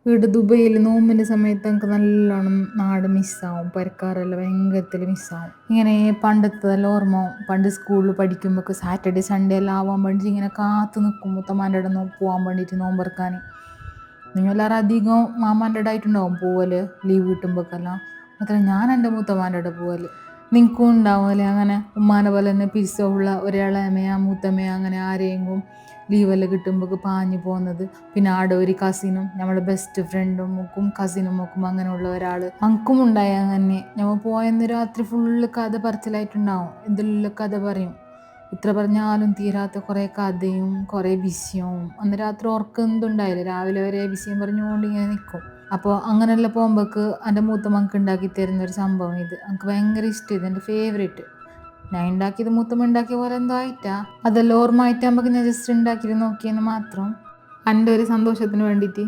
ഇവിടെ ദുബൈയിൽ നോമ്പിൻ്റെ സമയത്ത് എനിക്ക് നല്ലോണം നാട് മിസ്സാവും. പെരക്കാരെല്ലാം ഭയങ്കരത്തിൽ മിസ്സാവും. ഇങ്ങനെ പണ്ടത്തെല്ലാം ഓർമ്മ. പണ്ട് സ്കൂളിൽ പഠിക്കുമ്പോൾ സാറ്റർഡേ സൺഡേ എല്ലാം ആവാൻ വേണ്ടി ഇങ്ങനെ കാത്തു നിൽക്കും മുത്തമ്മാൻ്റെ അവിടെ പോകാൻ വേണ്ടിയിട്ട് നോമ്പറക്കാൻ. നിങ്ങളെല്ലാവരും അധികം മാമാൻ്റെ അവിടെ ആയിട്ടുണ്ടാവും പോവല് ലീവ് കിട്ടുമ്പോഴെല്ലാം. മാത്രമല്ല ഞാൻ എൻ്റെ മുത്തമ്മാൻ്റെ അവിടെ പോവല്. നിനക്കും ഉണ്ടാവുമല്ലേ അങ്ങനെ ഉമ്മാനെ പോലെ തന്നെ പിരിസമുള്ള ഒരാളെമയോ മൂത്തമ്മയോ അങ്ങനെ ആരെയെങ്കിലും ലീവെല്ലാം കിട്ടുമ്പോൾ പാഞ്ഞു പോകുന്നത്. പിന്നെ ആടെ ഒരു കസിനും നമ്മുടെ ബെസ്റ്റ് ഫ്രണ്ടും നോക്കും കസിനും നോക്കും അങ്ങനെയുള്ള ഒരാൾ അങ്കും ഉണ്ടായി. അങ്ങനെ നമ്മൾ പോയെന്ന് രാത്രി ഫുള്ള് കഥ പറച്ചിലായിട്ടുണ്ടാവും. എന്തെല്ലാം കഥ പറയും. ഇത്ര പറഞ്ഞാലും തീരാത്ത കുറേ കഥയും കുറേ വിഷയവും. അന്ന് രാത്രി ഉറക്കം എന്തുണ്ടായില്ല, രാവിലെ വരെ വിഷയം പറഞ്ഞുകൊണ്ട് ഇങ്ങനെ നിൽക്കും. അപ്പോൾ അങ്ങനെയെല്ലാം പോകുമ്പോൾക്ക് എൻ്റെ മൂത്തമ്മക്ക് ഉണ്ടാക്കി തരുന്നൊരു സംഭവം ഇത് എനിക്ക് ഭയങ്കര ഇഷ്ടം. ഇത് എൻ്റെ ഫേവറേറ്റ്. ഞാൻ ഉണ്ടാക്കിയത് മൂത്തമ്മ ഉണ്ടാക്കിയ പോലെ എന്തോ ആയിട്ടാ അതെല്ലാം ഓർമ്മ ആയിട്ടാകുമ്പോൾ ഞാൻ ജസ്റ്റ് ഉണ്ടാക്കിയിട്ട് നോക്കിയെന്ന് മാത്രം. എൻ്റെ ഒരു സന്തോഷത്തിന് വേണ്ടിയിട്ട്.